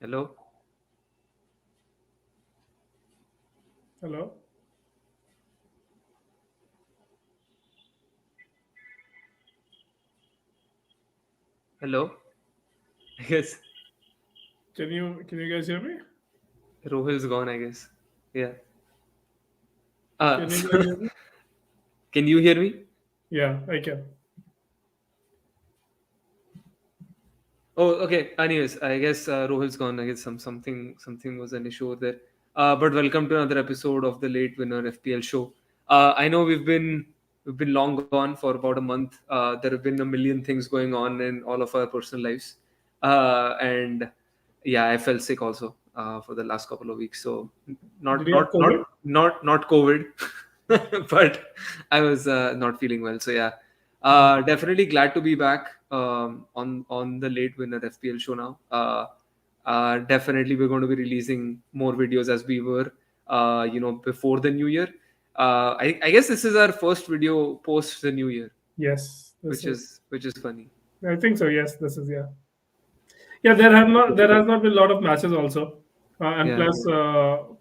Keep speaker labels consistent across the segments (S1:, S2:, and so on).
S1: Hello?
S2: Hello.
S1: Hello? I guess
S2: Can you guys hear me?
S1: Rohil's gone, I guess. Yeah. Uh,
S2: Can you guys hear me?
S1: can you hear me?
S2: Yeah, I can.
S1: Oh, okay. Anyways, I guess Rohil's gone. I guess something was an issue there. But welcome to another episode of the Late Winner FPL Show. I know we've been long gone for about a month. There have been a million things going on in all of our personal lives, and yeah, I felt sick also for the last couple of weeks. So
S2: Did
S1: not
S2: you have
S1: not not
S2: COVID?
S1: not COVID, but I was not feeling well. So yeah, definitely glad to be back on the Late Winner FPL show now. Definitely, we're going to be releasing more videos as we were, before the new year. I guess this is our first video post the new year,
S2: Yes, this
S1: which
S2: is.
S1: is funny.
S2: I think so. Yes, this is. Yeah. Yeah, there has not been a lot of matches also, and
S1: Yeah.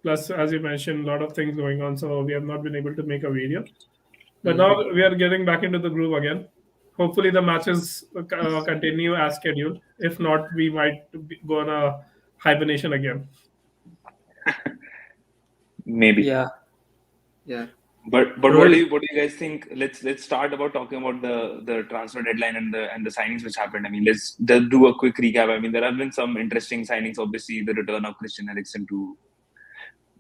S2: plus as you mentioned, a lot of things going on. So we have not been able to make a video. But now
S1: Mhm.
S2: we are getting back into the groove again. Hopefully the matches continue as scheduled. If not, we might go on a hibernation again.
S3: Maybe.
S1: Yeah. Yeah.
S3: But
S1: Rohil.
S3: what do you guys think? Let's start about talking about the transfer deadline and the signings which happened. I mean, let's just do a quick recap. I mean, there have been some interesting signings. Obviously, the return of Christian Eriksen to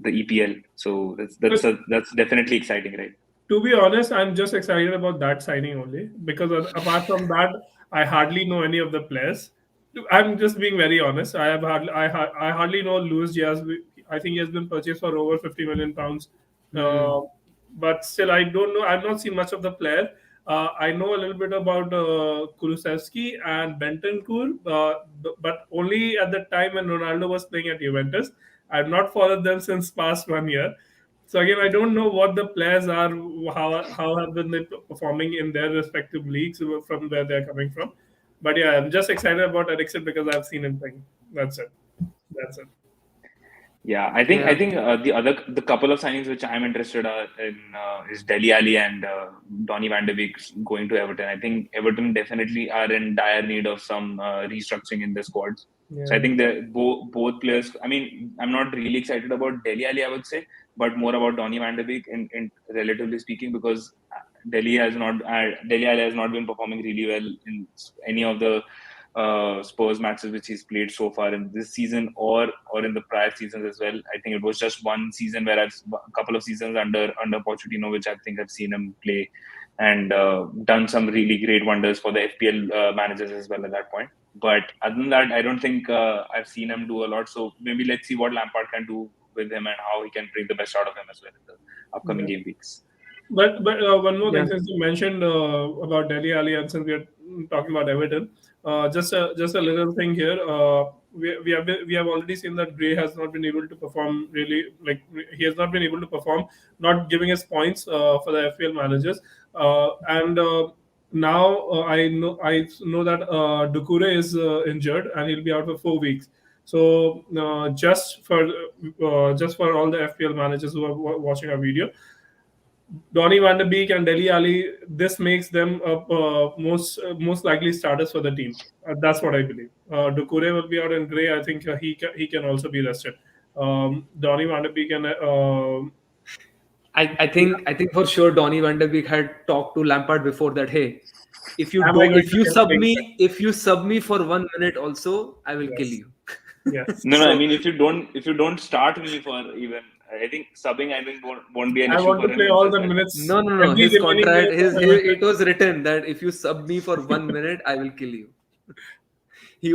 S3: the EPL. So that's definitely exciting, right?
S2: To be honest, I'm just excited about that signing only because apart from that, I hardly know any of the players. I'm just being very honest. I hardly know Luis Diaz. I think he has been purchased for over 50 million pounds.
S1: Hmm.
S2: Uh, but still, I don't know. I've not seen much of the player. I know a little bit about Kulusevski and Bentancur, but only at the time when Ronaldo was playing at Juventus. I've not followed them since past 1 year. So again, I don't know what the players are, how have been they performing in their respective leagues from where they're coming from. But yeah, I'm just excited about Ericsson because I've seen him playing. That's it. That's it.
S3: Yeah, I
S1: Yeah.
S3: think the couple of signings which I'm interested in is Dele Alli and Donny van de Beek going to Everton. I think Everton definitely are in dire need of some restructuring in their squads. So I
S2: Yeah.
S3: think both players. I mean, I'm not really excited about Dele Alli, I would say, but more about Donny van de Beek in relatively speaking, because Dele Alli has not been performing really well in any of the Spurs matches which he's played so far in this season or in the prior seasons as well. I think it was just one season where a couple of seasons under Pochettino, which I think I've seen him play and done some really great wonders for the FPL managers as well at that point. But other than that, I don't think I've seen him do a lot. So maybe let's see what Lampard can do with him and how he can bring the best out of him as well in the upcoming
S2: Yeah.
S3: game weeks.
S2: But one more thing,
S1: Yeah.
S2: since you mentioned about Delhi Ali, and since we are talking about Everton, just a little thing here. We have already seen that Gray has not been able to perform really, like he has not been able to perform, not giving us points for the FPL managers. And now I know that Doucouré is injured and he'll be out for 4 weeks. So just for all the FPL managers who are watching our video, Donny van der Beek and Dele Ali, this makes them most likely starters for the team. That's what I believe. Doucouré will be out, and Gray, I think he can also be rested. Donny van der Beek and
S1: I think for sure Donny van de Beek had talked to Lampard before that. Hey,
S2: am I going
S1: if
S2: to
S1: you
S2: get
S1: sub
S2: things?
S1: me if you sub me for 1 minute also, I will kill
S2: Yes,
S1: you.
S2: yes.
S3: No, no. I
S2: So
S3: mean, if you don't start me for even, I think subbing I think won't be an
S2: I
S3: issue
S2: want
S3: for
S2: to
S3: him
S2: play all
S3: as
S2: the
S3: well.
S2: minutes,
S1: No.
S2: every
S1: His
S2: remaining
S1: contract,
S2: minute of
S1: his
S2: Everton.
S1: it was written that if you sub me for 1 minute, I will kill you.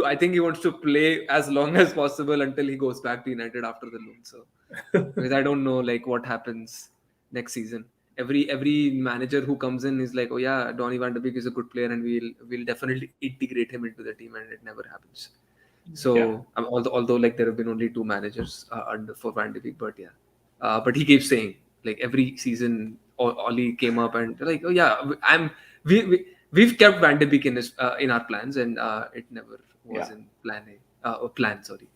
S1: I think he wants to play as long as possible until he goes back to United after the loan. So because I don't know like what happens next season. Every manager who comes in is like, oh yeah, Donny van de Beek is a good player, and we'll definitely integrate him into the team, and it never happens.
S3: Yeah,
S1: So although like there have been only two managers under for Van de Beek, but yeah, but he keeps saying like every season Ollie came up and they're like, oh yeah, we've kept Van de Beek in our plans, and it never was
S3: yeah.
S1: in plan A or plan, sorry.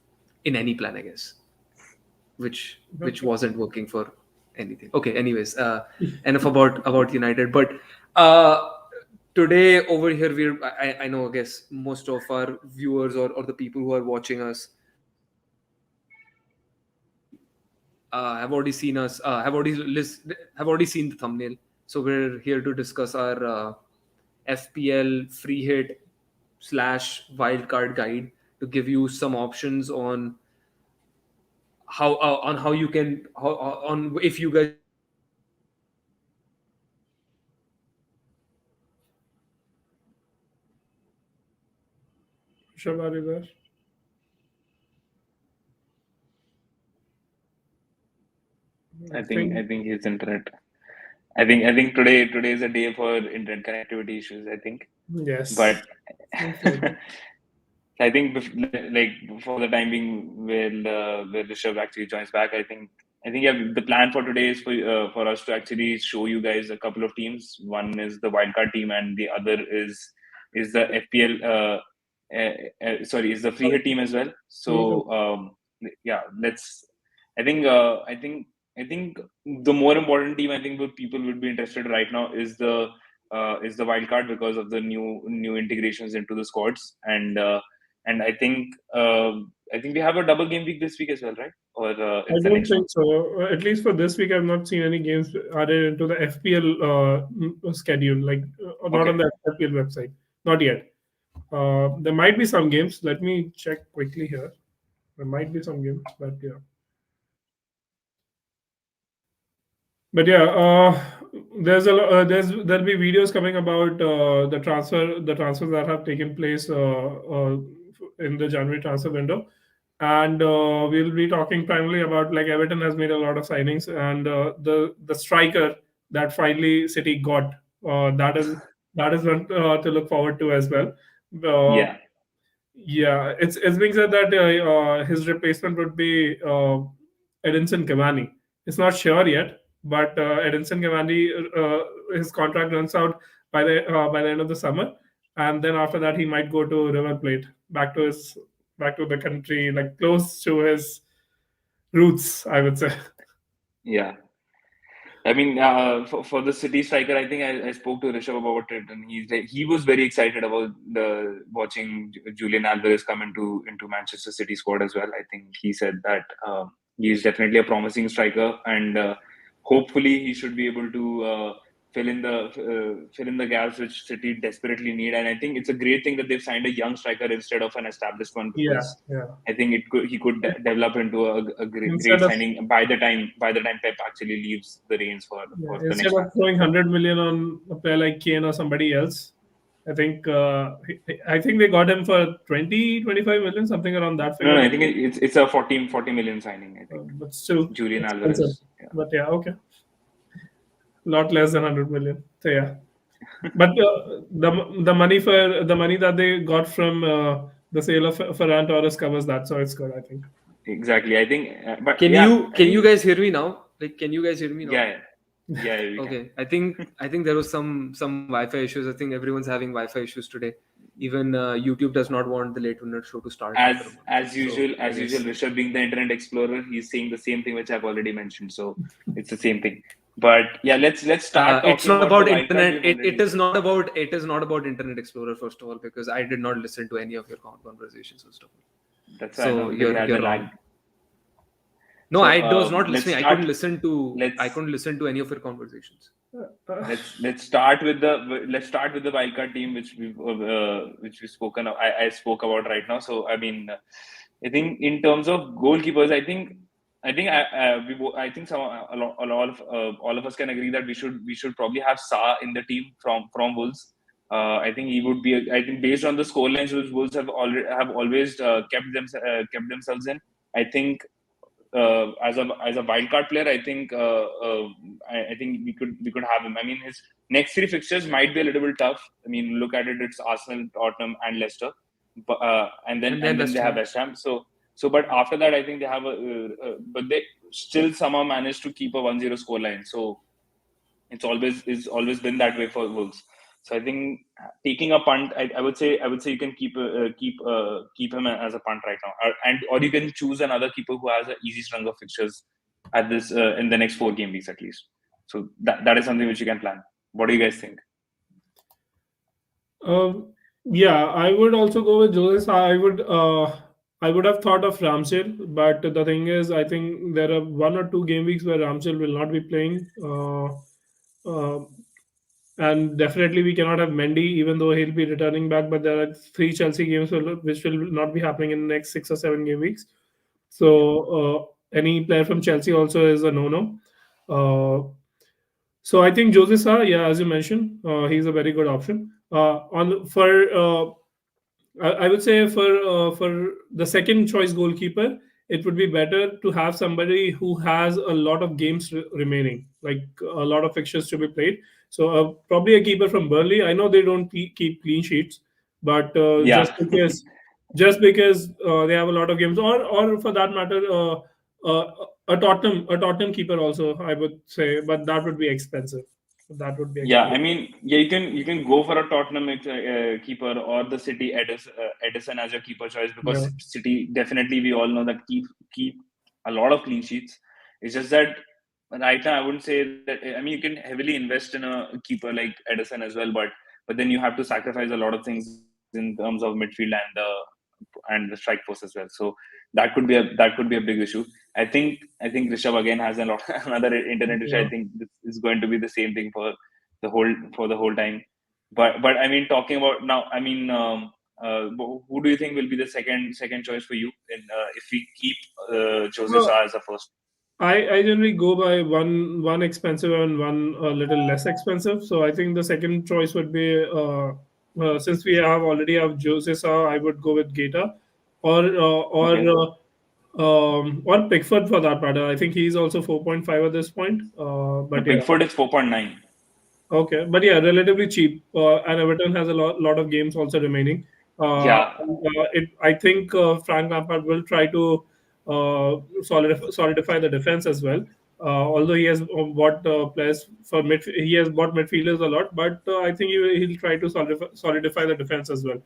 S1: in any plan, I guess, which wasn't working for anything. Okay, anyways, enough about United. But today over here, I know, I guess most of our viewers or the people who are watching us have already seen us, have already seen the thumbnail. So we're here to discuss our FPL free hit / wildcard guide to give you some options on how you can on if you guys want to play free hit
S2: Shabari there.
S3: I think his internet. I think today is a day for internet connectivity issues. I think,
S2: Yes.
S3: but I think like for the time being, where Rishabh actually joins back, I think the plan for today is for us to actually show you guys a couple of teams. One is the wildcard team, and the other is the FPL. Is the free hit team as well. So yeah, let's. I think the more important team I think what people would be interested right now is the wildcard because of the new integrations into the squads, and I think we have a double game week this week as well, right? Or
S2: I
S3: it's the
S2: don't
S3: next
S2: think
S3: one?
S2: so. At least for this week, I've not seen any games added into the FPL schedule, like not
S3: Okay.
S2: on the FPL website. Not yet. There might be some games. Let me check quickly here. There might be some games, but yeah. But yeah, there'll be videos coming about the transfers that have taken place in the January transfer window, and we'll be talking primarily about, like, Everton has made a lot of signings, and the striker that finally City got, that is one to look forward to as well.
S3: Yeah.
S2: Yeah, it's being said that his replacement would be Edinson Cavani. It's not sure yet, but Edinson Cavani, his contract runs out by the end of the summer, and then after that he might go to River Plate, back to the country, like close to his roots, I would say.
S3: Yeah. I mean, for the City striker, I think I spoke to Rishabh about it, and he was very excited about watching Julian Alvarez come into Manchester City squad as well. I think he said that he is definitely a promising striker, and hopefully he should be able to fill in the gaps which City desperately need. And I think it's a great thing that they've signed a young striker instead of an established one,
S2: Yeah,
S3: because
S2: yeah.
S3: I think he could develop into a great
S2: Instead of
S3: signing by the time Pep actually leaves the reins for the
S2: instead
S3: next
S2: of
S3: one.
S2: throwing 100 million on a player like Kane or somebody else, I think they got him for 25 million, something around that figure.
S3: No, I think it's a 40 million signing. I think,
S2: but still
S3: Julian
S2: expensive.
S3: Alvarez. Yeah.
S2: But yeah, okay, a lot less than 100 million. So yeah, but the money that they got from the sale of Ferran Torres covers that, so it's good, I think.
S3: Exactly. I think, but
S1: Can
S3: yeah,
S1: you guys hear me now? Like, can you guys hear me now?
S3: Yeah, we can.
S1: Okay. I think there was some Wi-Fi issues. I think everyone's having Wi-Fi issues today. Even YouTube does not want the Late Winner show to start after a month.
S3: As usual,
S1: So, I guess-
S3: Rishabh being the internet explorer, he's saying the same thing which I've already mentioned. So it's the same thing. But yeah, let's start.
S1: It's not about
S3: the wildcard
S1: internet.
S3: we've already-
S1: It is not about Internet Explorer, first of all, because I did not listen to any of your conversations, first of all.
S3: That's why
S1: So you're
S3: the
S1: wrong.
S3: lag.
S1: No,
S3: So,
S1: I was not
S3: let's
S1: listening.
S3: start-
S1: I couldn't listen to any of your conversations.
S3: Let's start with the wildcard team which we've spoken of. I spoke about right now. So I mean, I think in terms of goalkeepers, I think all of us can agree that we should probably have Sa in the team from Wolves. I think he would be. I think based on the scorelines which Wolves have always kept themselves in. I think as a wildcard player, I think I think we could have him. I mean, his next three fixtures might be a little bit tough. I mean, look at it; it's Arsenal, Tottenham, and Leicester, but, and then they have West Ham. So, but after that, I think they have but they still somehow managed to keep a 1-0 scoreline. So it's always been that way for Wolves. So I think taking a punt, I would say you can keep him as a punt right now, or you can choose another keeper who has an easy string of fixtures at this in the next 4 game weeks at least. So that is something which you can plan. What do you guys think?
S2: Yeah, I would also go with Joseph. I would have thought of Ramsdale, but the thing is, I think there are 1 or 2 game weeks where Ramsdale will not be playing. Uh, and definitely we cannot have Mendy, even though he'll be returning back. But there are 3 Chelsea games which will not be happening in the next 6 or 7 game weeks. So any player from Chelsea also is a no-no. So I think Jose Sa, yeah, as you mentioned, he's a very good option. On for I would say for the second choice goalkeeper, it would be better to have somebody who has a lot of games remaining, like a lot of fixtures to be played. So probably a keeper from Burnley. I know they don't keep clean sheets, but
S3: Yeah.
S2: just because they have a lot of games, or for that matter, a Tottenham keeper also, I would say, but that would be expensive.
S3: Yeah, I mean, yeah, you can go for a Tottenham keeper or the City Edison as your keeper choice, because
S2: Yeah.
S3: City definitely, we all know that keep a lot of clean sheets. It's just that right now I wouldn't say that. I mean, you can heavily invest in a keeper like Edison as well, but then you have to sacrifice a lot of things in terms of midfield and the strike force as well. So that could be a big issue. I think Rishabh again has a lot another internet issue.
S2: Yeah.
S3: I think this is going to be the same thing the whole time. But I mean, talking about now, I mean, who do you think will be the second choice for you if we keep Jose
S2: Well,
S3: Sa as a first?
S2: I generally go by one expensive and one a little less expensive. So I think the second choice would be since we already have Jose Sa, I would go with Gaeta
S3: Okay.
S2: or Pickford for that matter. I think he's also 4.5 at this point.
S3: No,
S2: But yeah,
S3: Pickford is 4.9.
S2: okay, but yeah, relatively cheap. And Everton has a lot of games also remaining.
S3: Yeah.
S2: I think Frank Lampard will try to solidify the defense as well. Although he has bought players for he has bought midfielders a lot, but I think he'll try to solidify the defense as well.
S3: Yeah.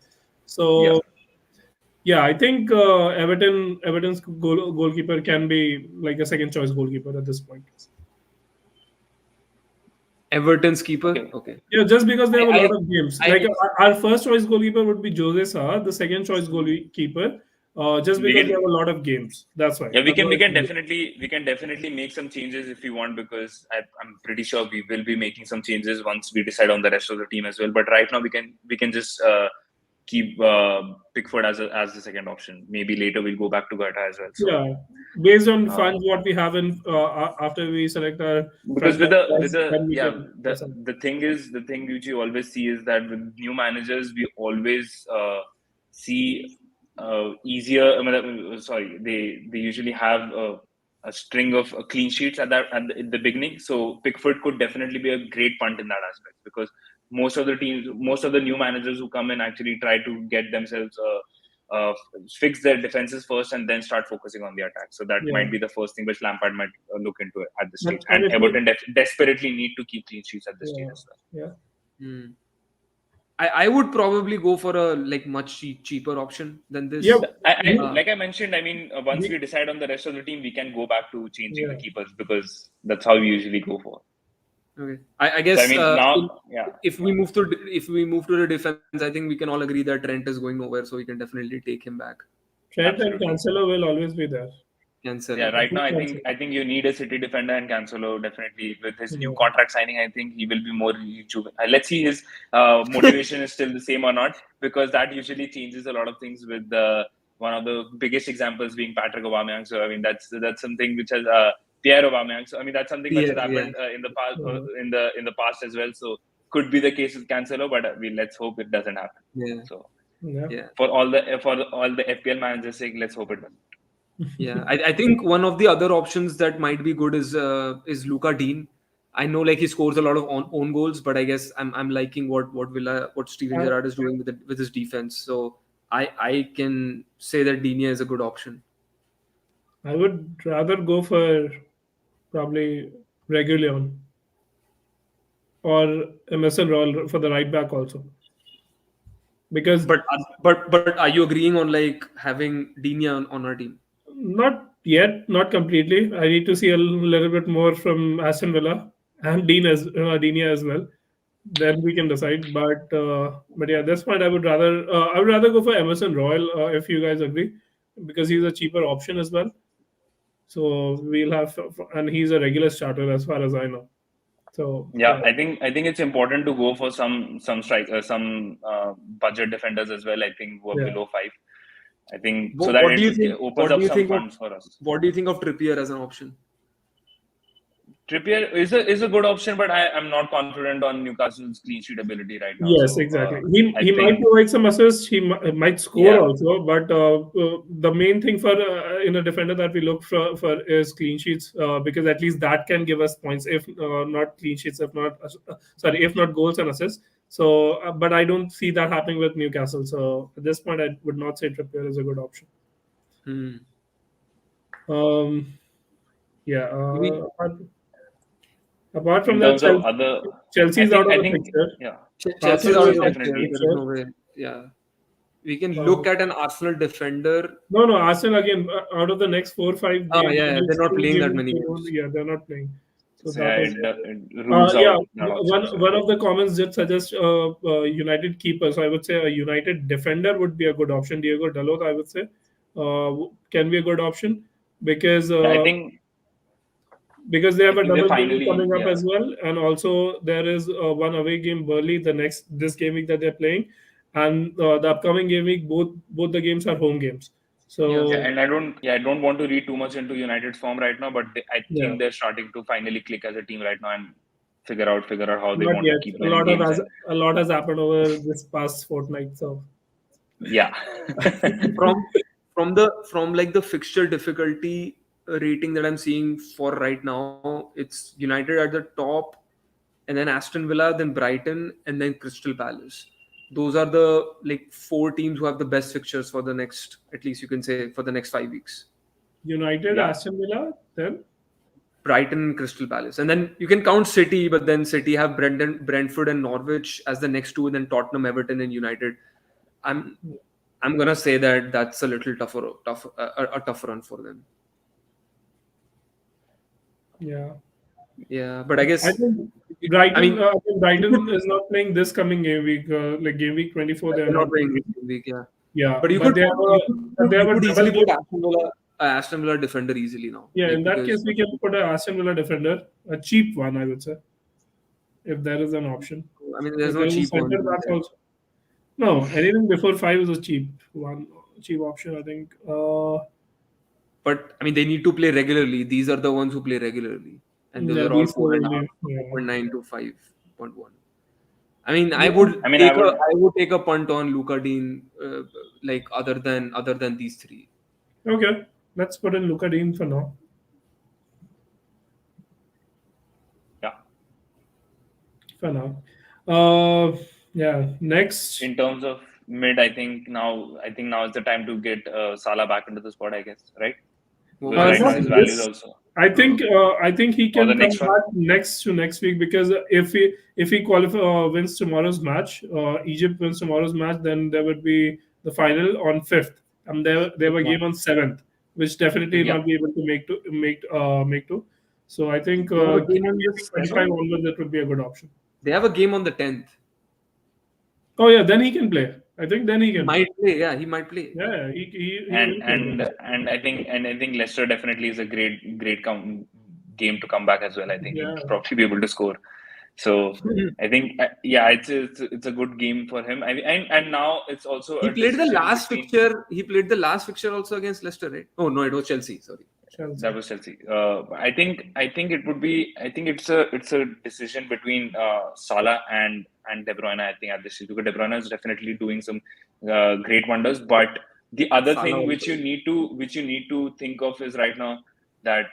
S2: So yeah, I think Everton's goalkeeper can be like a second choice goalkeeper at this point.
S1: Everton's keeper.
S3: Okay.
S1: Okay.
S2: Yeah, just because they have a
S1: I
S2: lot of games.
S1: I
S2: Like our first choice goalkeeper would be Jose Sa, the second choice goalkeeper, just
S3: We
S2: because they
S3: can
S2: have a lot of games. That's why.
S3: Yeah,
S2: Otherwise,
S3: we can definitely make some changes if we want, because I'm pretty sure we will be making some changes once we decide on the rest of the team as well. But right now we can just keep Pickford as the second option. Maybe later we'll go back to Gata as well. So
S2: yeah, based on
S3: uh,
S2: funds what we have in after we select our
S3: because with
S2: franchise guys,
S3: the
S2: then we
S3: yeah,
S2: can decide.
S3: the thing which you always see is that with new managers we always see easier. I mean, sorry, they usually have a string of clean sheets in the beginning. So Pickford could definitely be a great punt in that aspect, because most of the new managers who come in actually try to get themselves fix their defenses first and then start focusing on the attack. So that
S2: Yeah,
S3: might be the first thing which Lampard might look into it at this stage.
S2: and
S3: And
S2: if we,
S3: Everton desperately need to keep clean sheets at this stage
S2: yeah,
S3: as well.
S2: yeah.
S1: Hmm. I would probably go for a like much cheaper option than
S2: Yeah,
S1: this. Uh,
S3: Like I mentioned, I mean, once
S2: we,
S3: we decide on the rest of the team, we can go back to changing the
S2: yeah.
S3: keepers, because that's how we usually go for.
S1: okay. I
S3: So I
S1: guess
S3: mean, now, yeah,
S1: if we move to the defense, I think we can all agree that Trent is going nowhere, so we can definitely take him back.
S2: Trent and
S3: absolutely.
S2: Cancelo will always be there.
S3: Yeah,
S1: Cancelo.
S3: right
S1: Okay.
S3: now
S2: Cancelo.
S3: I think you need a City defender, and Cancelo definitely with his new
S2: Yeah.
S3: contract signing, I think he will be more let's see his motivation is still the same or not, because that usually changes a lot of things with one of the biggest examples being Patrick Aubameyang. So I mean that's something which has Pierre Aubameyang. So I mean that's something which has
S1: Yeah, yeah.
S3: happened in the past
S2: Yeah.
S3: in the past as well. So could be the case with Cancelo, but let's hope it doesn't happen.
S1: Yeah.
S3: So
S2: Yeah.
S1: Yeah.
S3: for all the FPL managers' sake, let's hope it doesn't.
S1: Yeah, I think one of the other options that might be good is Luca Dean. I know like he scores a lot of own goals, but I guess I'm liking what Steven
S2: I,
S1: Gerrard is doing with his defense. So I can say that Digne is a good option.
S2: I would rather go for probably Regulion. or Emerson Royal for the right back also. Because
S1: But are you agreeing on like having Digne on our team?
S2: not yet, not completely. I need to see a little bit more from Aston Villa and Digne as well. Then we can decide. But yeah, at this point, I would rather go for Emerson Royal if you guys agree, because he's a cheaper option as well. So we'll have, and he's a regular starter as far as I know. So
S3: Yeah, I think it's important to go for some budget defenders as well. I think who are below 5. I think so that it opens up some funds for us.
S1: What do you think of Trippier as an option?
S3: Trippier is a good option, but I'm not confident on Newcastle's clean sheet ability right now.
S2: Yes,
S3: so,
S2: exactly. He might provide some assists. He might score also, but the main thing for in a defender that we look for is clean sheets, because at least that can give us points. If not clean sheets, if not goals and assists. So, but I don't see that happening with Newcastle. So at this point, I would not say Trippier is a good option. Yeah. Apart from that, Chelsea's out of the picture.
S3: Yeah,
S1: Chelsea's out of the picture. There's no way. Yeah, we can look at an Arsenal defender.
S2: No, Arsenal again out of the next 4 or 5 games.
S1: Oh yeah, they're not playing that many games.
S2: Yeah, they're not playing. So one of the comments did suggest United keeper. So I would say a United defender would be a good option. 𝗕𝗲𝗓, I would say, can be a good option because
S3: I think.
S2: Because they have a double game coming up as well, and also there is one away game, Burnley, this game week that they're playing, and the upcoming game week, both the games are home games. So
S3: and I don't want to read too much into United's form right now, but I think they're starting to finally click as a team right now and figure out how they want to keep playing games.
S2: A lot has happened over this past fortnight. So
S3: yeah,
S1: from the fixture difficulty rating that I'm seeing for right now, it's United at the top, and then Aston Villa, then Brighton, and then Crystal Palace. Those are the 4 teams who have the best fixtures for the next, at least you can say, for the next 5 weeks.
S2: United, Aston Villa, then
S1: Brighton and Crystal Palace, and then you can count City, but then City have Brentford and Norwich as the next 2, and then Tottenham, Everton, and United. I'm gonna say that's a little tougher run for them. Yeah, but I guess
S2: think Brighton is not playing this coming game week, like game week 24. They're not
S1: playing game week.
S2: Yeah,
S1: but you could easily put Aston Villa defender easily now.
S2: Yeah, in that case, we can put an Aston Villa defender, a cheap one, I would say, if there is an option.
S1: I mean, there's no cheap one.
S2: No, anything before 5 is a cheap option, I think.
S1: But I mean, they need to play regularly. These are the ones who play regularly, and those are all 4.9 to 5.1. I mean, I would take a punt on Luca Dean, other than these 3.
S2: Okay, let's put in Luca Dean for now.
S3: Yeah.
S2: For now. Next.
S3: In terms of mid, I think now is the time to get Salah back into the squad, I guess, right? His values also.
S2: I think he can come back next week, because if he wins tomorrow's match, Egypt wins tomorrow's match, then there would be the final on 5th, and they have a game on 7th, which definitely not be able to make to. So I think 25 onwards, that would be a good option.
S1: They have a game on the 10th.
S2: Oh yeah, then he can play. I think then he can.
S1: Might play. Yeah, he might play.
S2: Yeah,
S3: and I think Leicester definitely is a great game to come back as well. I think he'll probably be able to score. So I think it's a good game for him. And now it's also
S1: he played the last fixture. He played the last fixture also against Leicester, right? Oh no, it was Chelsea. Sorry.
S3: That was Chelsea. I think it would be. I think it's a decision between Salah and De Bruyne. I think at this stage, because De Bruyne is definitely doing some great wonders. But the other
S1: Salah
S3: thing
S1: also.
S3: which you need to think of is right now that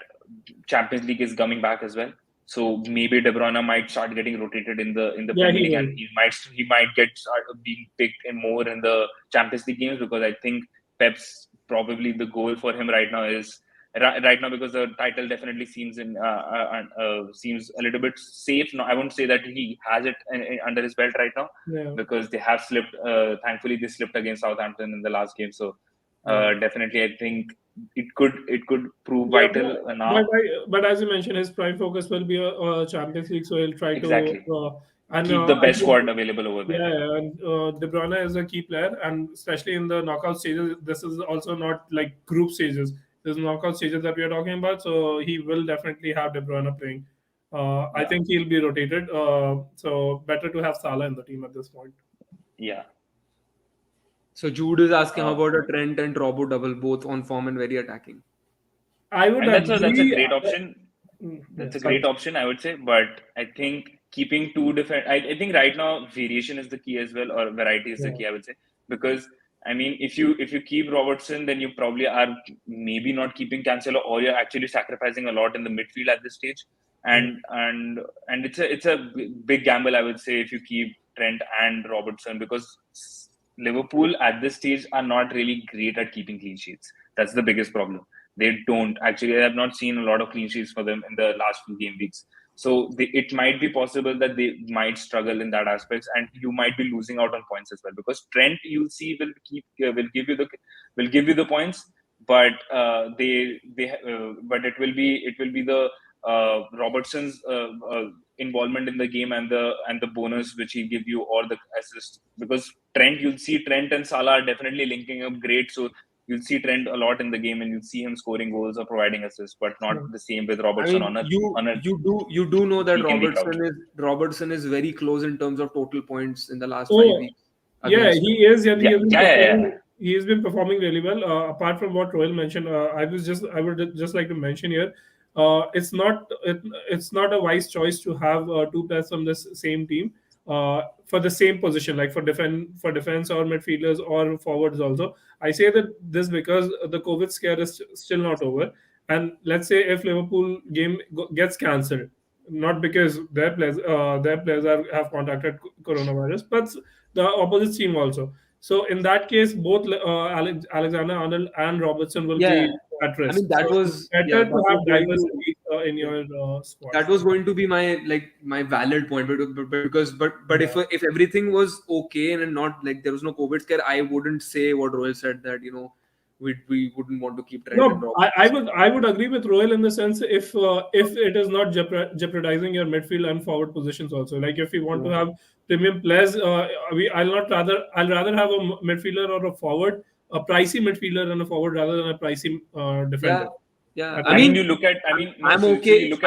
S3: Champions League is coming back as well. So maybe De Bruyne might start getting rotated in the Premier League, and he might start being picked in more in the Champions League games, because I think Pep's probably the goal for him right now is right now, because the title definitely seems seems a little bit safe. No, I won't say that he has it under his belt right now, because they have slipped. Thankfully, they slipped against Southampton in the last game. So definitely, I think it could prove vital now.
S2: But as you mentioned, his prime focus will be a Champions League, so he'll try
S3: Exactly.
S2: to
S3: Keep the best squad available over there.
S2: Yeah, and De Bruyne is a key player, and especially in the knockout stages. This is also not like group stages. There's knockout stages that we are talking about, so he will definitely have De Bruyne playing. I think he'll be rotated. So better to have Salah in the team at this point.
S3: Yeah.
S1: So Jude is asking about a Trent and Robbo double, both on form and very attacking.
S2: I would.
S3: That's a great option. That's a great option, I would say. But I think keeping two different. I think right now variation is the key as well, or variety is the key, I would say, because I mean, if you keep Robertson, then you probably are maybe not keeping Cancelo, or you're actually sacrificing a lot in the midfield at this stage. And it's a big gamble, I would say, if you keep Trent and Robertson, because Liverpool at this stage are not really great at keeping clean sheets. That's the biggest problem. They don't actually. I have not seen a lot of clean sheets for them in the last few game weeks. So it might be possible that they might struggle in that aspect, and you might be losing out on points as well, because Trent, you'll see, will give you the points, but but it will be the Robertson's involvement in the game and the bonus which he'll give you, or the assist, because you'll see Trent and Salah are definitely linking up great, so you'll see Trent a lot in the game, and you'll see him scoring goals or providing assists, but not the same with Robertson.
S1: You do know that Robertson is very close in terms of total points in the last 5 weeks.
S2: Yeah, he is. He has been performing really well. Apart from what Royal mentioned, I would just like to mention here, it's not a wise choice to have two players from this same team for the same position, like for defense or midfielders or forwards also. I say that this because the COVID scare is still not over, and let's say if Liverpool game gets cancelled, not because their players have contracted coronavirus, but the opposite team also. So in that case, both Alexander-Arnold and Robertson will be at risk.
S1: I mean, that was
S2: better to have diversity in your squad.
S1: That was going to be my valid point, but if everything was okay and not like there was no COVID scare, I wouldn't say what Royal said, that we wouldn't want to keep Trent and Robertson.
S2: I would agree with Royal in the sense, if it is not jeopardizing your midfield and forward positions also. Like if you want to have premium players, I'll rather have a midfielder or a forward, a pricey midfielder and a forward, rather than a pricey defender.
S1: Yeah.
S3: I mean, I'm okay
S1: if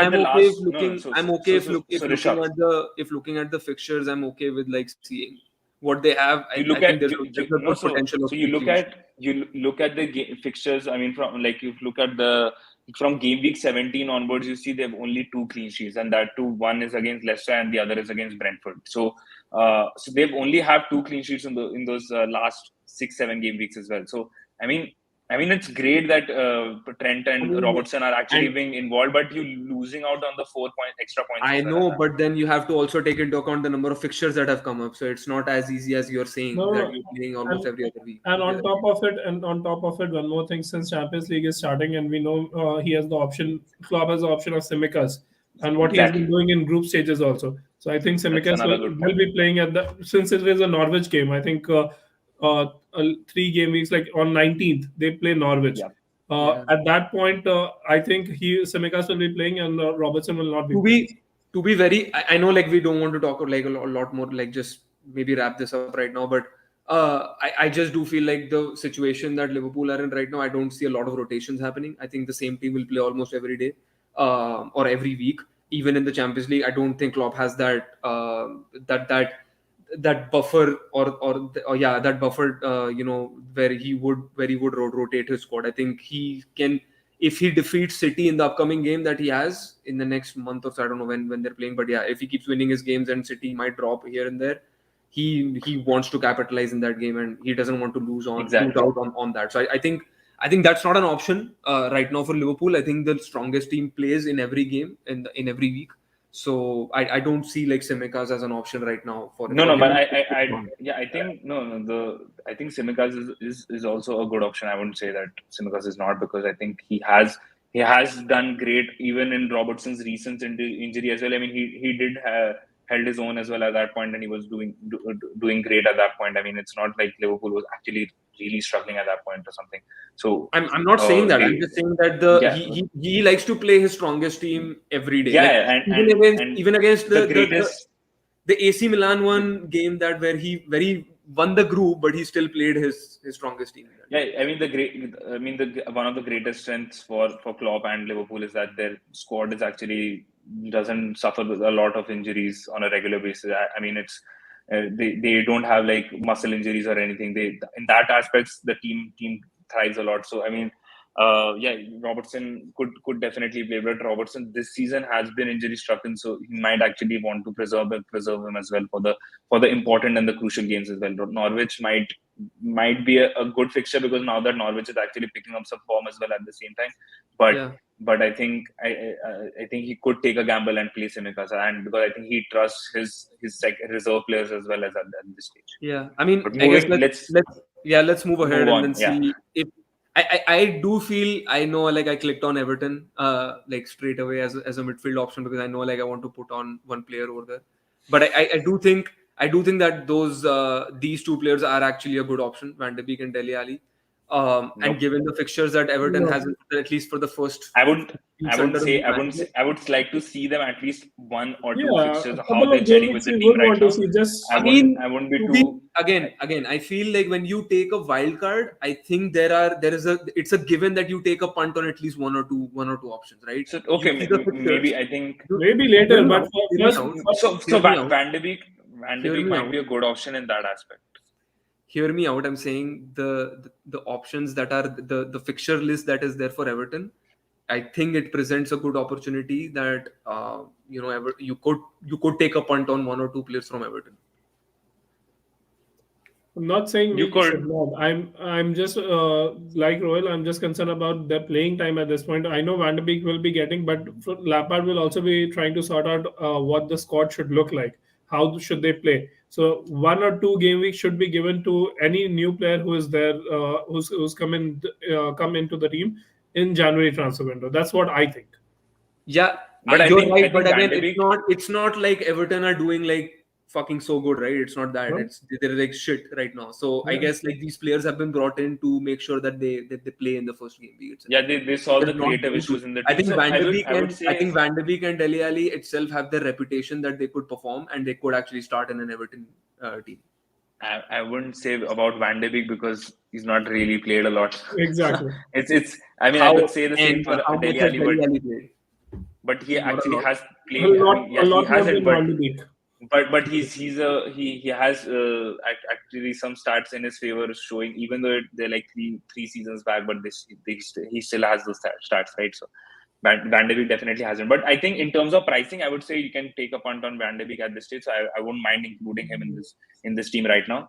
S1: looking at the fixtures, I'm okay with like seeing what they have.
S3: You look at the fixtures. I mean, from game week 17 onwards, you see they have only 2 clean sheets, and that too, one is against Leicester and the other is against Brentford. So they've only have 2 clean sheets in those last 6-7 game weeks as well. So I mean, it's great that Trent and Robertson are actually being involved, but you're losing out on the 4 extra points.
S1: I know, but then you have to also take into account the number of fixtures that have come up. So it's not as easy as you're saying that you're playing almost every other week.
S2: And on top of it, one more thing: since Champions League is starting, and we know he has the option, Klopp has the option of Tsimikas, and what he has been doing in group stages also. So I think Tsimikas will be playing since it is a Norwich game. I think 3 game weeks, like on 19th, they play Norwich. At that point, I think Tsimikas will be playing, and Robertson will not be.
S1: To be very, I know, like we don't want to talk like a lot more, like just maybe wrap this up right now, but I just do feel like the situation that Liverpool are in right now, I don't see a lot of rotations happening. I think the same team will play almost every day or every week. Even in the Champions League, I don't think Klopp has that buffer that buffer where he would rotate his squad. I think he can, if he defeats City in the upcoming game that he has in the next month or so. I don't know when they're playing, but if he keeps winning his games and City might drop here and there, he wants to capitalize in that game, and he doesn't want to lose out on that. So I think that's not an option right now for Liverpool. I think the strongest team plays in every game in every week. So I don't see like Tsimikas as an option right now for
S3: but I think Tsimikas is also a good option. I wouldn't say that Tsimikas is not, because I think he has he has done great even in Robertson's recent injury as well. I mean, he did held his own as well at that point, and he was doing great at that point. I mean, it's not like Liverpool was actually really struggling at that point or something. So
S1: I'm not saying that. I'm just saying that he likes to play his strongest team every day.
S3: Yeah,
S1: even against
S3: the greatest.
S1: The AC Milan one game where he won the group, but he still played his strongest team.
S3: Yeah, I mean one of the greatest strengths for Klopp and Liverpool is that their squad is actually doesn't suffer with a lot of injuries on a regular basis. I mean, it's they don't have like muscle injuries or anything. They in that aspects the team thrives a lot. So I mean, Robertson could definitely play, but Robertson this season has been injury stricken, so he might actually want to preserve him as well for the important and the crucial games as well. Norwich might be a good fixture because now that Norwich is actually picking up some form as well at the same time. But I think he could take a gamble and play 𝗕𝗏𝗏, and because I think he trusts his reserve players as well as at this stage.
S1: Yeah, I mean, I guess let's move ahead and then see if. I do feel I know like I clicked on Everton like straight away as a midfield option because I know like I want to put on one player over there, but I do think that these two players are actually a good option, Van de Beek and Dele Alli. And given the fixtures that Everton has, at least for the first,
S3: I would like to see them at least one or two fixtures how they're gelling with the team right now. I wouldn't be too.
S1: Again, I feel like when you take a wild card, I think it's a given that you take a punt on at least one or two options, right?
S3: So maybe I think
S2: maybe later, but
S3: Van de Beek might be a good option in that aspect.
S1: Hear me out. I'm saying the options that are the fixture list that is there for Everton. I think it presents a good opportunity that you could take a punt on one or two players from Everton.
S2: I'm not saying you should not. I'm just like Royal. I'm just concerned about their playing time at this point. I know Van de Beek will be getting, but Lampard will also be trying to sort out what the squad should look like. How should they play? So 1 or 2 game weeks should be given to any new player who is there, who's come into the team in January transfer window. That's what I think.
S1: Yeah, but you're right. But again, it's not like Everton are doing like fucking so good, right? It's not that. They're like shit right now. So I guess like these players have been brought in to make sure that they play in the first game week.
S3: Yeah, they solve the creative issues in the team.
S1: I think Van de Beek and Dele Alli itself have the reputation that they could perform and they could actually start in an Everton team.
S3: I wouldn't say about Van de Beek because he's not really played a lot.
S2: Exactly.
S3: I would say the same for Dele Alli, but he actually has played
S2: a lot more than Van de Beek.
S3: But he has actually some stats in his favor showing, even though they're like three seasons back, but he still has those stats, right? So Van de Beek definitely hasn't. But I think in terms of pricing, I would say you can take a punt on Van de Beek at this stage. So I wouldn't mind including him in this team right now.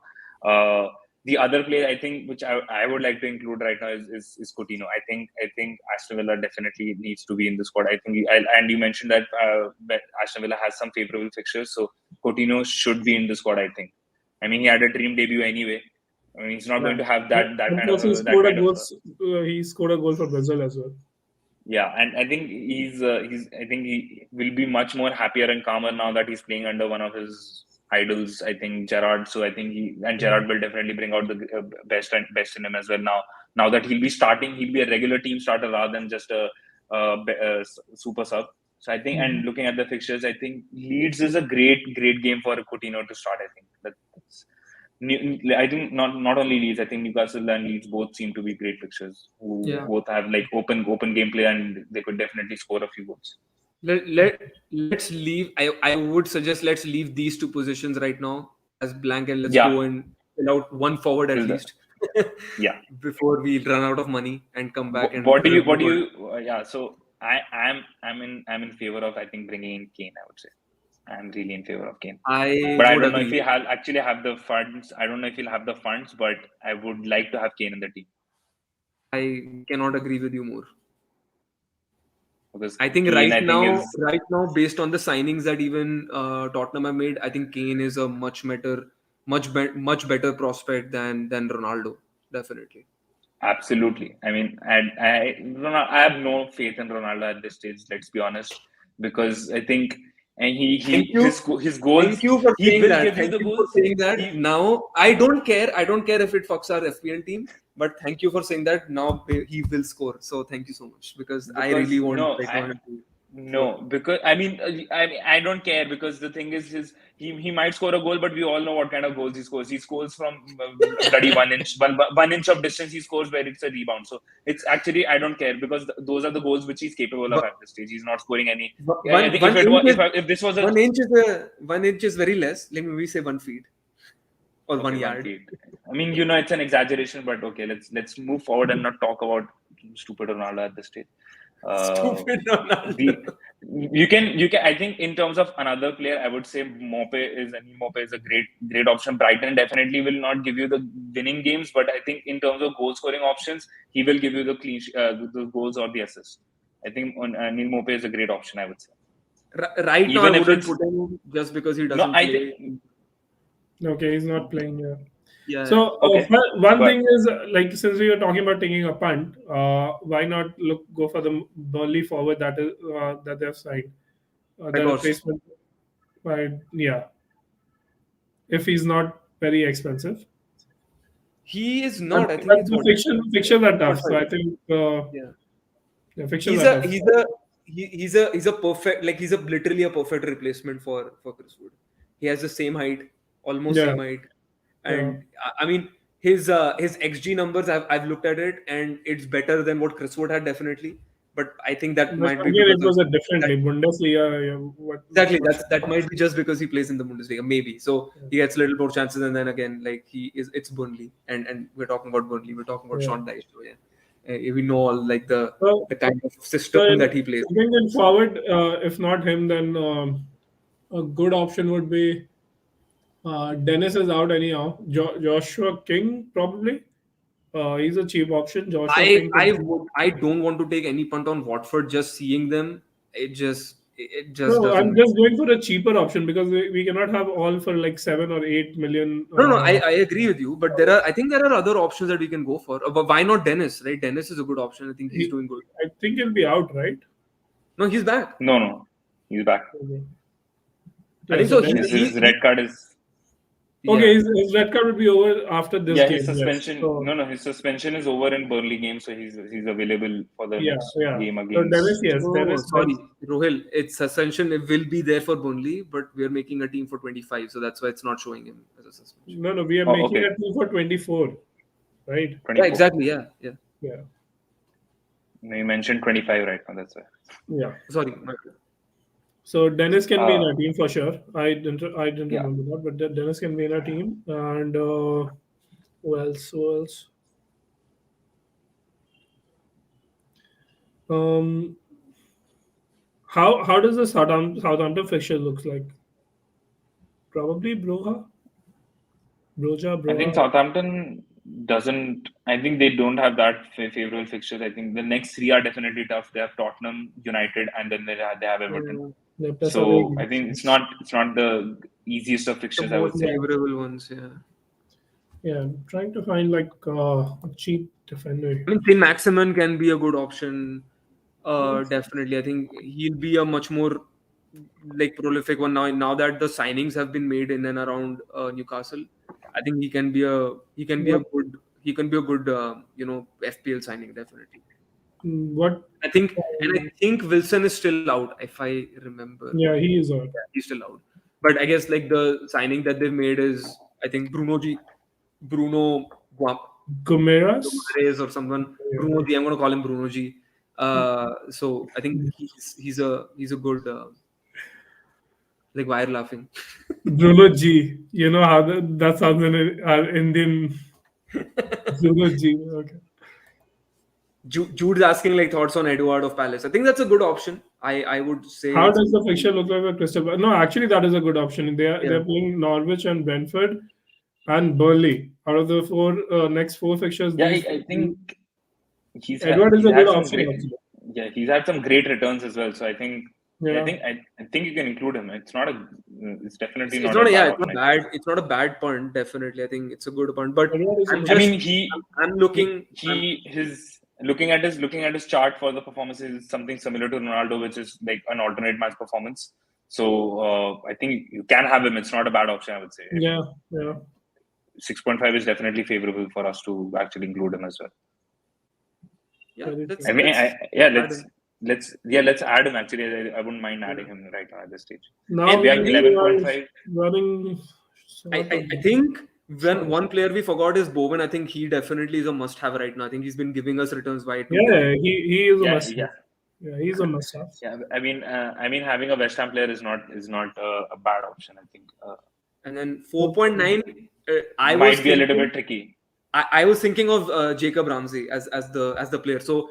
S3: The other player I think which I would like to include right now is Coutinho. I think Aston Villa definitely needs to be in the squad. I think and you mentioned that Aston Villa has some favorable fixtures, so Coutinho should be in the squad. I think. I mean, he had a dream debut anyway. I mean, he's not going to have that kind of.
S2: He scored a goal for Brazil as well.
S3: Yeah, and I think I think he will be much more happier and calmer now that he's playing under one of his idols, I think Gerrard. So I think Gerrard will definitely bring out the best in him as well. Now that he'll be starting, he'll be a regular team starter rather than just a super sub. So I think, and looking at the fixtures, I think Leeds is a great game for Coutinho to start. I think not only Leeds, I think Newcastle and Leeds both seem to be great fixtures who both have like open gameplay and they could definitely score a few goals.
S1: Let's leave. I would suggest let's leave these two positions right now as blank and let's go and fill out one forward at least. Before we run out of money and come back.
S3: What do you? So I'm in favor of I think bringing in Kane. I would say I'm really in favor of Kane. But I don't know if he actually have the funds. I don't know if he'll have the funds, but I would like to have Kane in the team.
S1: I cannot agree with you more. Because I think right now, based on the signings that even Tottenham have made, I think Kane is a much better prospect than Ronaldo, definitely.
S3: Absolutely. I mean, I have no faith in Ronaldo at this stage. Let's be honest, because I think, and
S1: Thank you.
S3: his goals.
S1: Thank you for
S3: He
S1: saying
S3: will
S1: that.
S3: give you
S1: Thank
S3: the
S1: you for
S3: goals.
S1: saying that. Now, I don't care. I don't care if it fucks our FPL team. But thank you for saying that. Now he will score. So thank you so much because I really want
S3: no,
S1: him to.
S3: no, because I don't care, because the thing is, he might score a goal, but we all know what kind of goals he scores. He scores from bloody 1 inch of distance. He scores where it's a rebound. So it's actually, I don't care, because those are the goals which he's capable of at this stage. He's not scoring any. I think if this was a
S1: 1 inch is very less. Let me say 1 feet or 1 yard.
S3: feet. I mean, it's an exaggeration, but okay, let's move forward and not talk about stupid Ronaldo at this stage.
S1: Stupid Ronaldo.
S3: You can. I think in terms of another player, I would say Mpé is a great option. Brighton definitely will not give you the winning games, but I think in terms of goal scoring options, he will give you the goals or the assists. I think Mpé is a great option, I would say.
S1: Right now,
S3: Even
S1: I
S3: if
S1: wouldn't
S3: it's-
S1: put him just because he doesn't play.
S2: Okay, he's not playing here.
S1: Yeah.
S2: So
S3: Okay,
S2: one
S3: but-
S2: thing is, like, since we were talking about taking a punt, why not go for the Burnley forward that they have signed, the
S1: Weghorst.
S2: replacement? If he's not very expensive,
S1: He is not. I think
S2: but
S1: it's
S2: the
S1: what-
S2: fixtures are tough. So I think
S1: Yeah.
S2: fixtures are tough.
S1: He's a perfect, like, he's literally a perfect replacement for Chris Wood. He has the same height, almost
S2: Yeah.
S1: same height, and I mean his XG numbers. I've looked at it, and it's better than what Chris Wood had, definitely. But I think that might be
S2: Again, it
S1: because
S2: was a differently Bundesliga.
S1: exactly that might be just because he plays in the Bundesliga, maybe. So he gets a little more chances, and then again, like, it's Burnley, and we're talking about Burnley. We're talking about Sean Dyche. So we know all, like, the kind of system that he plays.
S2: I think in forward, if not him, then a good option would be Dennis is out anyhow. Joshua King probably. He's a cheap option. Joshua King.
S1: I don't want to take any punt on Watford. Just seeing them, it just
S2: No,
S1: doesn't.
S2: I'm just going for a cheaper option because we cannot have all for like 7 or 8 million.
S1: No, I agree with you, but I think there are other options that we can go for. But why not Dennis? Right, Dennis is a good option. I think he's doing good.
S2: I think he'll be out, right?
S1: No, he's back.
S3: No, he's back.
S2: Okay.
S1: I think so.
S3: His red card is.
S2: Okay, his red card would be over after this game.
S3: His suspension.
S2: Yes. So,
S3: His suspension is over in Burnley game, so he's available for the next game
S2: So
S3: against.
S2: Dennis, yes.
S1: Oh,
S2: Dennis,
S1: sorry, Rohil. It's suspension. It will be there for Burnley, but we are making a team for 25, so that's why it's not showing him as a suspension.
S2: No, we are making a team for 24, right?
S3: 24.
S1: Yeah, exactly. Yeah.
S3: No, you mentioned 25 right now. That's why.
S2: Yeah.
S1: Sorry.
S2: So Dennis can be in our team for sure. I didn't remember that, but Dennis can be in our team. And who else? How does the Southampton fixture looks like? Probably Broja.
S3: I think Southampton doesn't. I think they don't have that favorable fixtures. I think the next 3 are definitely tough. They have Tottenham, United, and then they have Everton. So I think it's not the easiest of fixtures, I would say.
S1: Favorable ones, yeah.
S2: Yeah, I'm trying to find like a cheap defender.
S1: I mean, Saint-Maximin can be a good option. Definitely, I think he'll be a much more, like, prolific one now that the signings have been made in and around Newcastle. I think he can be a good FPL signing, definitely. I think Wilson is still out, if I remember.
S2: Yeah, he is out.
S1: Yeah, he's still out. But I guess, like, the signing that they've made is, I think, Bruno
S2: 𝗕𝗲𝗓
S1: or someone. Bruno G. I'm going to call him Bruno G. So I think he's a good. Like, why are you laughing?
S2: Bruno G. You know how that sounds in our Indian. Bruno G. Okay.
S1: Jude's asking, like, thoughts on Edouard of Palace. I think that's a good option. I would say.
S2: How does the fixture look like with Crystal Palace? No, actually, that is a good option. They're playing Norwich and Brentford and Burnley. Out of the next 4 fixtures,
S3: I think
S2: Edouard is a good option.
S3: He's had some great returns as well. So I think
S2: Yeah.
S3: I think you can include him. It's not a. It's definitely
S1: It's
S3: not
S1: not
S3: a
S1: a,
S3: bad
S1: yeah, it's
S3: option.
S1: not bad. It's not a bad point. Definitely, I think it's a good point. But I'm
S3: I
S1: just,
S3: mean,
S1: I'm looking.
S3: his looking at his chart for the performances is something similar to Ronaldo, which is like an alternate match performance. So I think you can have him. It's not a bad option, I would say.
S2: Yeah.
S3: 6.5 is definitely favorable for us to actually include him as well.
S1: Yeah,
S2: Very
S3: I mean,
S1: let's
S3: let's add him. Actually, I wouldn't mind adding him right now at this stage.
S2: Now
S3: We have
S2: we
S3: 11.5.
S2: are running.
S1: I think one player we forgot is Bowen. I think he definitely is a must-have right now. I think he's been giving us returns by 2.
S2: Yeah, he is a
S3: Yeah,
S2: must.
S3: yeah.
S2: Yeah, he's a must have.
S3: Yeah, I mean, having a West Ham player is not a bad option. I think.
S1: And then 4.9, I
S3: might
S1: was
S3: be a little
S1: thinking,
S3: bit tricky.
S1: I was thinking of 𝗕𝗲𝗏𝗏 as the player. So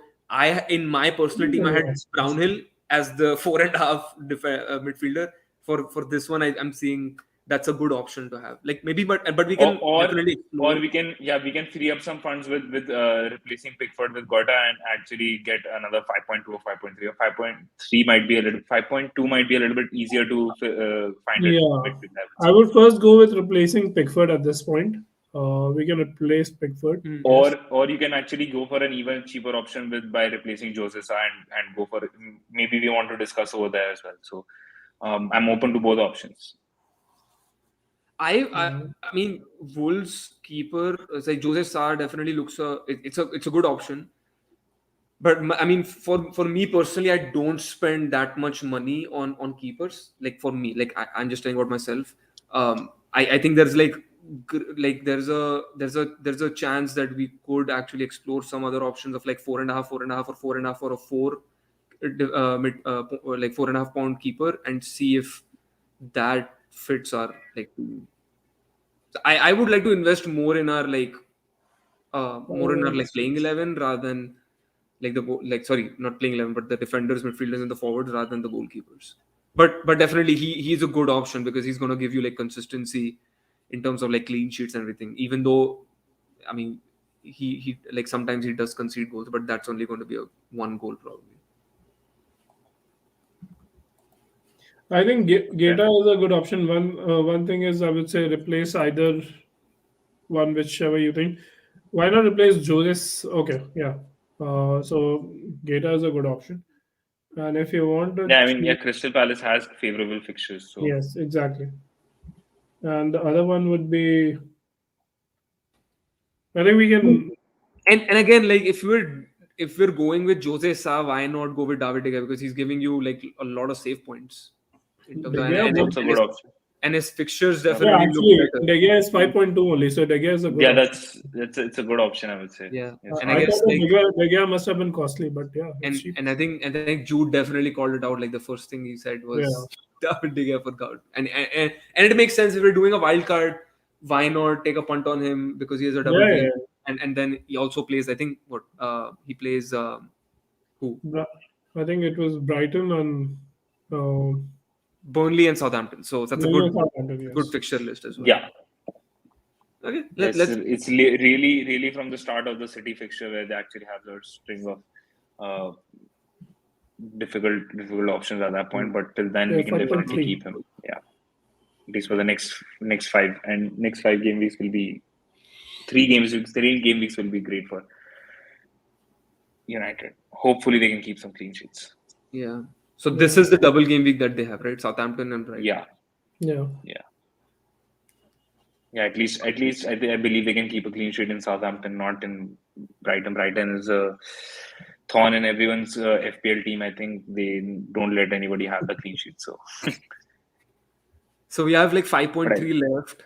S1: in my personal team I had Brownhill as the 4.5 midfielder. For this one, I'm seeing that's a good option to have. Like maybe, but we can definitely explore.
S3: Or we can free up some funds with replacing Pickford with Ghota and actually get another 5.2 or 5.3 or 5.3 might be a little 5.2 might be a little bit easier to find it.
S2: Yeah, I would first go with replacing Pickford at this point. We can replace Pickford.
S3: Or you can actually go for an even cheaper option by replacing 𝗂𝗧 and go for it. Maybe we want to discuss over there as well. So I'm open to both options.
S1: I mean, Wolves keeper like 𝗂𝗧 definitely looks it's a good option. But I mean, for me personally, I don't spend that much money on keepers. Like for me, like I'm just telling about myself. I think there's there's a chance that we could actually explore some other options of like 4.5, 4.5, or 4.5 or a 4, like 4.5 pound keeper, and see if that fits our like. I would like to invest more in our like playing 11 rather than sorry, not playing 11, but the defenders, midfielders, and the forwards rather than the goalkeepers. But definitely he's a good option because he's going to give you like consistency in terms of like clean sheets and everything. Even though, I mean, he like sometimes he does concede goals, but that's only going to be a 1 goal probably.
S2: I think 𝗕𝗲 is a good option. One thing is I would say replace either one, whichever you think. Why not replace 𝗂𝗧? Okay, yeah. So 𝗕𝗲 is a good option. And if you want to,
S3: Crystal Palace has favorable fixtures. So
S2: yes, exactly. And the other one would be, I think we can.
S1: And again, like if we're going with 𝗂𝗧, why not go with David De Gea, because he's giving you like a lot of save points in terms of,
S3: that's a good option.
S1: And his fixtures definitely look better.
S2: De Gea is 5.2 only, so De Gea is a good option.
S3: It's a good option, I would say.
S1: Yeah,
S2: and I guess De Gea must have been costly, but yeah.
S1: And I think Jude definitely called it out. Like the first thing he said was David De Gea for God, and it makes sense if we're doing a wild card. Why not take a punt on him because he has a double game, and then he also plays. I think he plays who?
S2: I think it was Brighton and
S1: Burnley and Southampton. So that's a good fixture list as well.
S3: Yeah.
S1: Okay.
S3: It's really from the start of the City fixture where they actually have their string of difficult options at that point. But till then, we can definitely keep him. Yeah. At least for the next 5 game weeks will be 3 game weeks will be great for United. Hopefully, they can keep some clean sheets.
S1: Yeah. So this is the double game week that they have, right? Southampton and Brighton.
S2: Yeah.
S3: At least I believe they can keep a clean sheet in Southampton, not in Brighton. Brighton is a thorn in everyone's FPL team. I think they don't let anybody have the clean sheet.
S1: So we have like 5.3 left.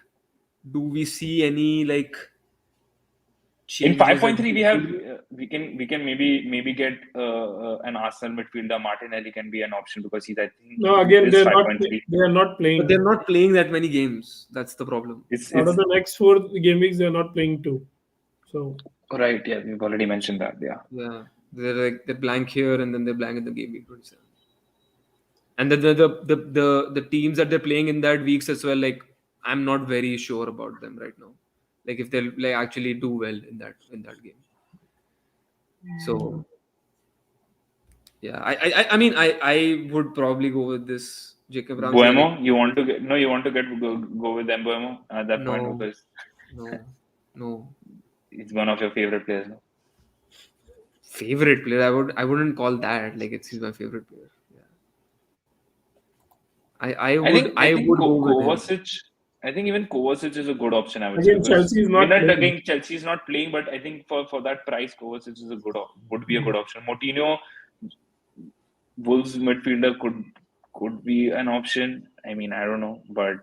S1: Do we see any like
S3: in 5.3 we can maybe get an Arsenal midfielder. Martinelli can be an option because he's, I think,
S2: they're not playing.
S1: But they're not playing that many games. That's the problem.
S2: Out of the next 4 game weeks, they're not playing 2. So
S3: right, we've already mentioned that.
S1: Yeah, they're blank here and then they're blank in the game week 27. And then the teams that they're playing in that weeks as well, like I'm not very sure about them right now. Like if they'll like actually do well in that game. So Yeah, I mean, I would probably go with this Jacob Ramsey.
S3: 𝗕𝗏, you want to get go with 𝗕𝗏 at that point
S1: No,
S3: because
S1: no.
S3: it's one of your favorite players. No?
S1: Favorite player? I wouldn't call that like he's my favorite player. Yeah. I would go with him.
S3: Kovacic. I think even Kovacic is a good option. I would
S2: Again,
S3: say because
S2: Chelsea is not playing.
S3: again Chelsea is not playing, but I think for that price, Kovacic is would be a good option. Moutinho, Wolves midfielder could be an option. I mean, I don't know, but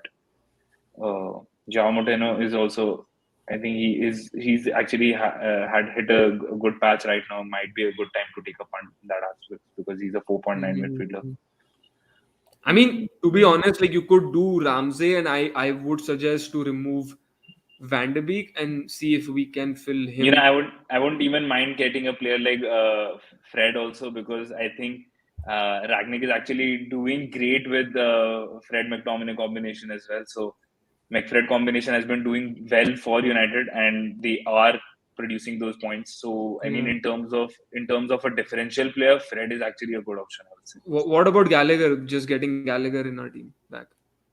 S3: João Moutinho is also. I think he's actually had hit a good patch right now. Might be a good time to take a punt in that aspect because he's a 4.9 midfielder.
S1: I mean, to be honest, like you could do Ramsey, and I would suggest to remove Van de Beek and see if we can fill him.
S3: You know, I wouldn't even mind getting a player like Fred also because I think Rangnick is actually doing great with the Fred McTominay combination as well. So McFred combination has been doing well for United, and they are producing those points. So I mean, in terms of a differential player, Fred is actually a good option, I would say.
S1: What about Gallagher? Just getting Gallagher in our team back.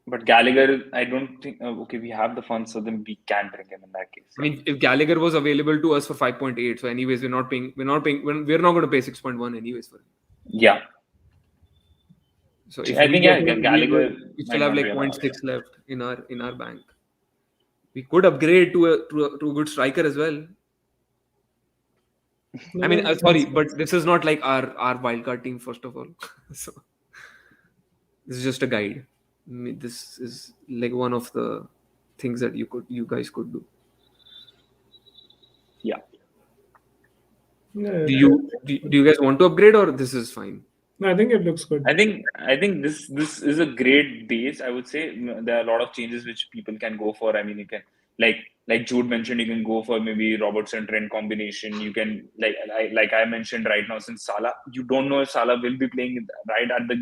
S3: But Gallagher, I don't think. Okay, we have the funds, so then we can bring him in that case.
S1: I mean, if Gallagher was available to us for 5.8, so anyways, we're not going to pay 6.1 anyways for him.
S3: Yeah.
S1: So if
S3: I think Gallagher,
S1: we still have like 0.6 left in our bank. We could upgrade to a good striker as well. I mean, sorry, but this is not like our wildcard team, first of all. So this is just a guide. I mean, this is like one of the things that you guys could do.
S3: Yeah.
S1: Do you guys want to upgrade or this is fine?
S2: No, I think it looks good.
S3: I think this is a great base. I would say there are a lot of changes which people can go for. I mean, you can like Jude mentioned, you can go for maybe Robertson Trent combination. You can like I mentioned right now, since Salah, you don't know if Salah will be playing right out of the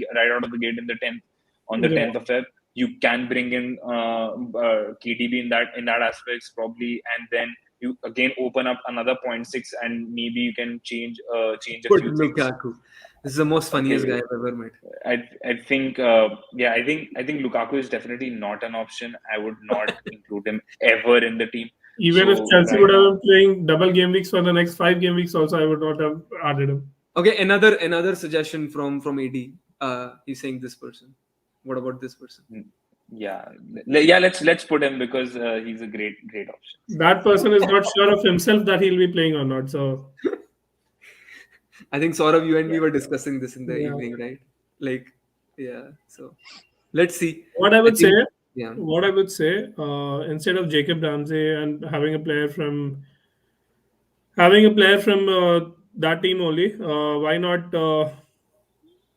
S3: gate in the 10th on the 10th of Feb. You can bring in KDB in that aspects probably, and then you again open up another 0.6 and maybe you can change a few things.
S1: Lukaku. This is the most funniest guy I've ever met.
S3: I think Lukaku is definitely not an option. I would not include him ever in the team.
S2: Even if Chelsea would have been playing double game weeks for the next 5 game weeks, also I would not have added him.
S1: Okay, another suggestion from AD. He's saying this person. What about this person?
S3: Yeah. Let's put him because he's a great option.
S2: That person is not sure of himself that he'll be playing or not. So
S1: I think Saurabh, you and me were discussing this in the evening, right? Like, yeah. So let's see.
S2: What I would say, instead of Jacob Ramsey and having a player from that team only, why not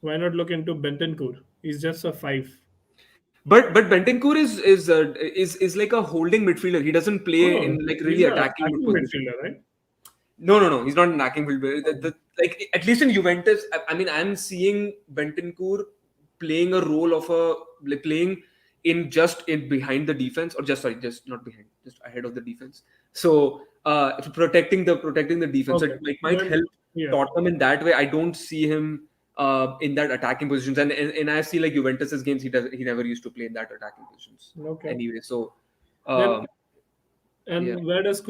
S2: look into Bentancur? He's just a 5.
S1: But Bentancur is like a holding midfielder. He doesn't play in like really attacking
S2: midfielder, right?
S1: No. He's not an attacking midfielder. Like at least in Juventus, I mean, I'm seeing Bentancur playing a role of playing in behind the defense, or just not behind, just ahead of the defense. So protecting the defense.
S2: Okay.
S1: It might help Tottenham in that way. I don't see him in that attacking positions, and I see like Juventus's games, he never used to play in that attacking positions.
S2: Okay.
S1: Anyway, so
S2: where does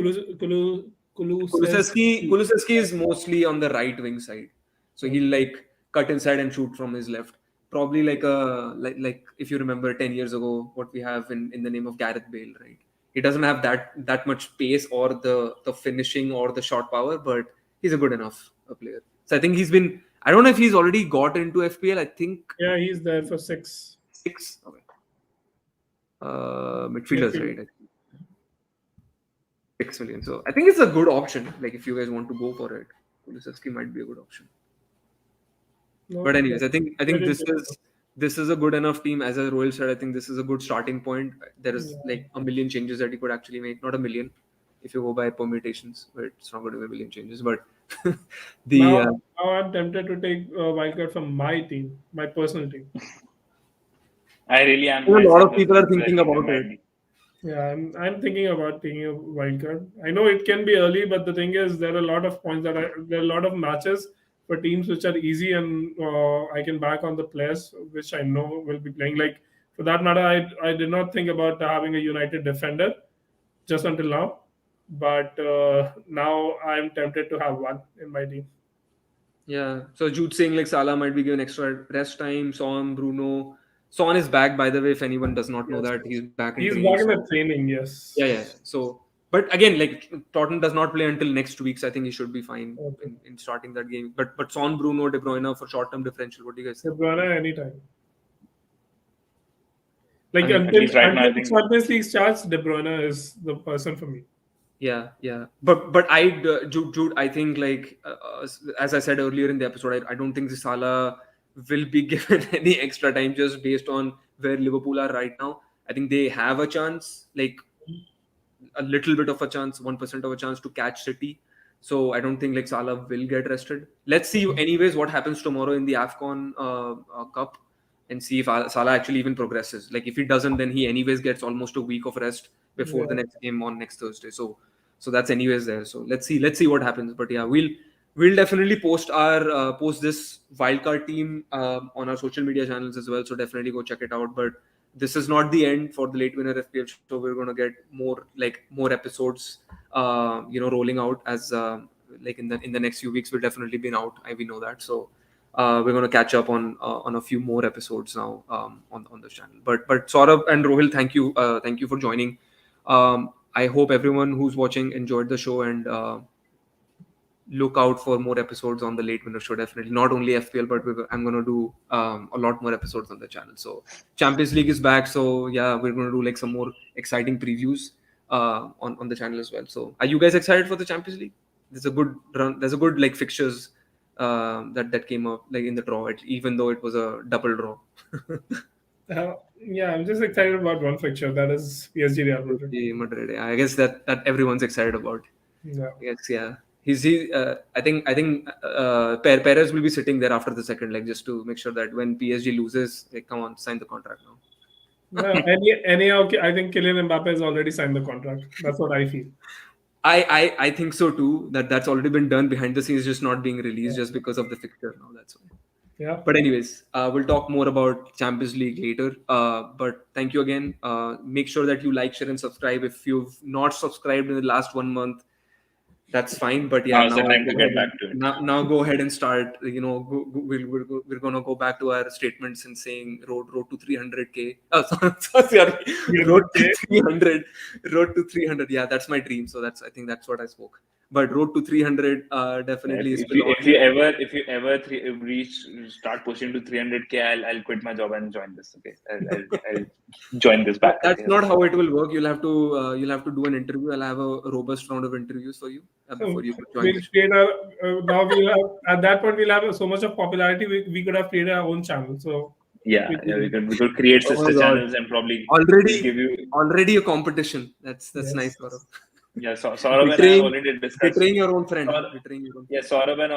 S1: Kulusevski is mostly on the right wing side, so he'll like cut inside and shoot from his left. Probably like if you remember 10 years ago, what we have in the name of Gareth Bale, right? He doesn't have that much pace or the finishing or the shot power, but he's a good enough player. So I think he's been. I don't know if he's already got into FPL. I think.
S2: Yeah, he's there for 6.
S1: 6. Okay. Midfielders, right? 6 million. So I think it's a good option. Like if you guys want to go for it, Kulusevski might be a good option. No, but anyways, I think this is a good enough team. As Royal said, I think this is a good starting point. There is like a million changes that you could actually make. Not a million, if you go by permutations, but it's not going to be a million changes. But
S2: now I'm tempted to take wildcard from my team, my personal team.
S3: I really am.
S1: A lot of people are thinking about it.
S2: Yeah, I'm thinking about taking a wildcard. I know it can be early, but the thing is, there are a lot of points there are a lot of matches for teams which are easy and I can back on the players which I know will be playing. Like for that matter, I did not think about having a United defender just until now, but now I'm tempted to have one in my team.
S1: Yeah. So Jude saying like Salah might be given extra rest time. Son, Bruno. Son is back, by the way. If anyone does not know
S2: Yes.
S1: that, he's back in
S2: He's
S1: training.
S2: back in
S1: So
S2: the training, yes.
S1: yeah. So, but again, like Tottenham does not play until next week, so I think he should be fine
S2: Okay.
S1: in starting that game. But Son, Bruno, De Bruyne for short term differential. What do you guys
S2: De
S1: think?
S2: Bruyne anytime. Like
S3: I mean, at
S2: until
S3: least right now, I
S2: the
S3: think
S2: Champions League starts, De Bruyne is the person for me.
S1: Yeah. But Jude, I think like as I said earlier in the episode, I don't think Salah will be given any extra time just based on where Liverpool are right now. I think they have a chance, like a little bit of a chance, 1% of a chance to catch City. So I don't think like Salah will get rested. Let's see, anyways, what happens tomorrow in the AFCON Cup, and see if Salah actually even progresses. Like if he doesn't, then he anyways gets almost a week of rest before the next game on next Thursday. So that's anyways there. So let's see what happens. But yeah, we'll definitely post this wildcard team on our social media channels as well. So definitely go check it out. But this is not the end for the Late Winner FPL show. We're going to get more episodes, rolling out as like in the next few weeks. We'll definitely be out. We know that. So we're going to catch up on a few more episodes now on this channel. But Saurabh and Rohil, thank you for joining. I hope everyone who's watching enjoyed the show, and look out for more episodes on the Late Winner Show. Definitely not only FPL, but I'm going to do a lot more episodes on the channel. So Champions League is back, so yeah, we're going to do like some more exciting previews on the channel as well. So are you guys excited for the Champions League? There's a good run. There's a good like fixtures that came up like in the draw, even though it was a double draw.
S2: Yeah, I'm just excited about one fixture, that is PSG Real Madrid.
S1: Madrid. I guess that everyone's excited about.
S2: Yeah.
S1: Yes, yeah. I think Perez will be sitting there after the second leg just to make sure that when PSG loses, like, come on, sign the contract now.
S2: Anyhow, I think Kylian Mbappe has already signed the contract. That's what I feel.
S1: I think so too. That's already been done behind the scenes, just not being released just because of the fixture now. That's why.
S2: Yeah.
S1: But anyways, we'll talk more about Champions League later. But thank you again. Make sure that you like, share, and subscribe. If you've not subscribed in the last 1 month, that's fine. But yeah,
S3: now's the time to get back to it.
S1: Now go ahead and start. We're gonna go back to our statements and saying road to 300k. Oh, sorry. Road to 300. Yeah, that's my dream. So I think that's what I spoke. But road to 300 definitely is.
S3: If you ever start pushing to 300k, I'll quit my job and join this. Okay, I'll join this back.
S1: That's not how it will work. You'll have to do an interview. I'll have a robust round of interviews for you before you join.
S2: At that point we'll have so much of popularity. We could have created our own channel. So
S3: yeah, we could create sister channels and probably
S1: already a competition. That's
S2: Yes.
S1: Nice, Saurabh.
S3: Yeah, Saurabh and I have already discussed.
S1: Betraying your own friend.
S3: Yeah, Saurabh and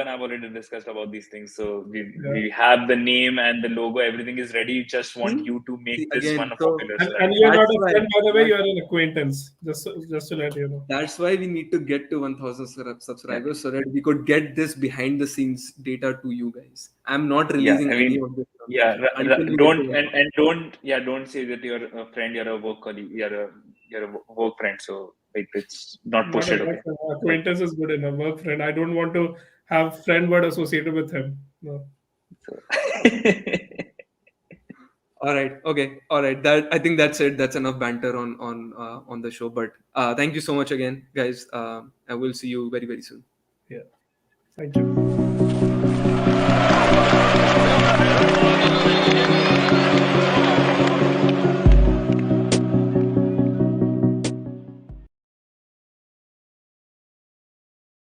S3: I have already discussed about these things. So we have the name and the logo. Everything is ready. We just want you to make this one popular.
S2: And you're not a friend, by the way. You're an acquaintance. Just to let you know.
S1: That's why we need to get to 1,000 subscribers so that we could get this behind the scenes data to you guys. I'm not releasing any of this.
S3: Don't say that you're a friend. You're a work colleague. You're a work friend. So like, it's not push it. Okay?
S2: Acquaintance is good enough. Work friend. I don't want to have friend word associated with him. No.
S1: All right. I think that's it. That's enough banter on the show. But thank you so much again, guys. I will see you very, very soon.
S2: Yeah. Thank you.